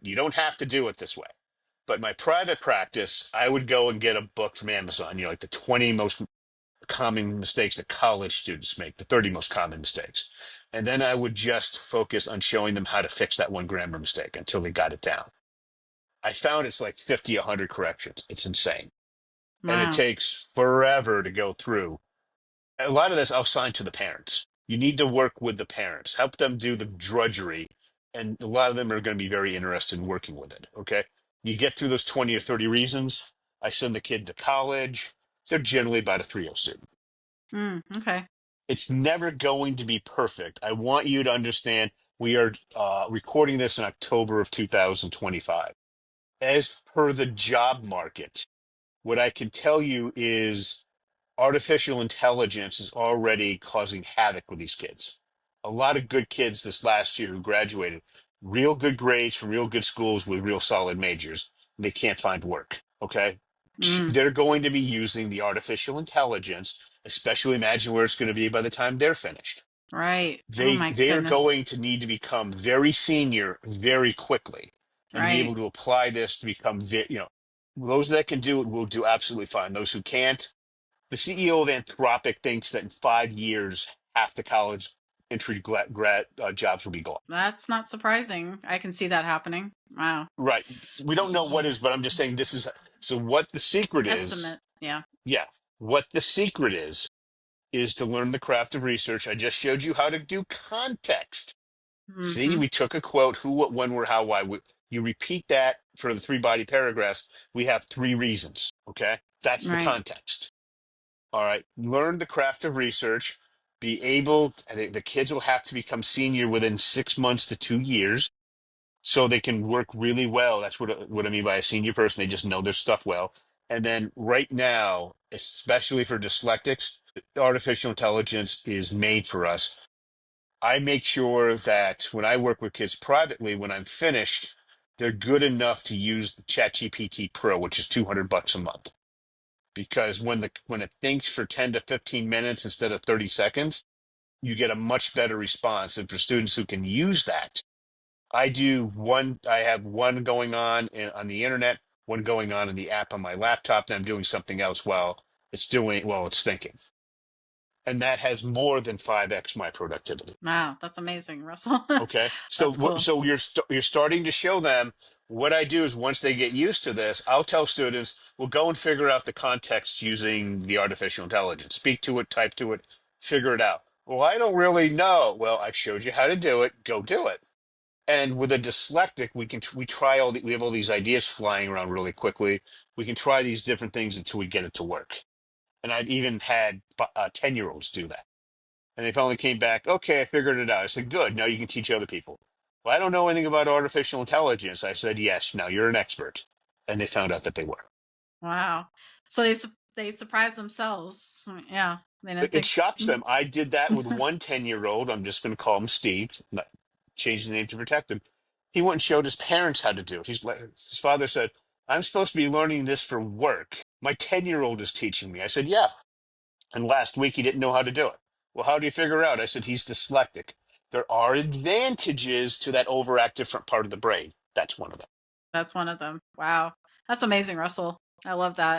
You don't have to do it this way. But my private practice, I would go and get a book from Amazon, like the 20 most common mistakes that college students make, the 30 most common mistakes. And then I would just focus on showing them how to fix that one grammar mistake until they got it down. I found it's like 50, 100 corrections. It's insane. And it Wow. takes forever to go through. A lot of this I'll assign to the parents. You need to work with the parents, help them do the drudgery. And a lot of them are going to be very interested in working with it. Okay. You get through those 20 or 30 reasons. I send the kid to college. They're generally about a 3.0 student. Okay. It's never going to be perfect. I want you to understand we are recording this in October of 2025. As per the job market, what I can tell you is artificial intelligence is already causing havoc with these kids. A lot of good kids this last year who graduated, real good grades from real good schools with real solid majors, they can't find work. Okay. Mm, They're going to be using the artificial intelligence, especially imagine where it's going to be by the time they're finished. right. Oh They my they are goodness. going to need to become very senior very quickly and be Right. able to apply this to become those that can do it will do absolutely fine. Those who can't, the CEO of Anthropic thinks that in 5 years, half the college entry grad jobs will be gone. That's not surprising. I can see that happening. Wow. Right. We don't know what Yeah. is, but I'm just saying this is. So what the secret is, Estimate. Yeah. yeah, what the secret is to learn the craft of research. I just showed you how to do context. See, Hmm. we took a quote, who, what, when, where, how, why. You repeat that for the three body paragraphs. We have three reasons. Okay. That's the Right. context. All right. Learn the craft of research. Be able, I think the kids will have to become senior within 6 months to 2 years so they can work really well. That's what I mean by a senior person. They just know their stuff well. And then right now, especially for dyslexics, artificial intelligence is made for us. I make sure that when I work with kids privately, when I'm finished, they're good enough to use the ChatGPT Pro, which is $200 a month. Because when it thinks for 10 to 15 minutes instead of 30 seconds, you get a much better response. And for students who can use that, I have one going on the internet, one going on in the app on my laptop, and I'm doing something else while it's thinking. And that has more than 5x my productivity. Wow. That's amazing, Russell. Okay. So That's cool. you're starting to show them what I do is once they get used to this, I'll tell students, we'll go and figure out the context using the artificial intelligence. Speak to it, type to it, figure it out. Well, I don't really know. Well, I showed you how to do it. Go do it. And with a dyslexic, we try we have all these ideas flying around really quickly. We can try these different things until we get it to work. And I've even had 10-year-olds do that. And they finally came back, okay, I figured it out. I said, good, now you can teach other people. Well, I don't know anything about artificial intelligence. I said, yes, now you're an expert. And they found out that they were. Wow. So they surprise themselves. Yeah. They didn't It think. shocks them. I did that with one 10-year-old. I'm just going to call him Steve, change the name to protect him. He went and showed his parents how to do it. His father said, I'm supposed to be learning this for work. My 10-year-old is teaching me. I said, yeah. And last week he didn't know how to do it. Well, how do you figure out? I said, he's dyslexic. There are advantages to that overactive front part of the brain. That's one of them. That's one of them. Wow. That's amazing, Russell. I love that.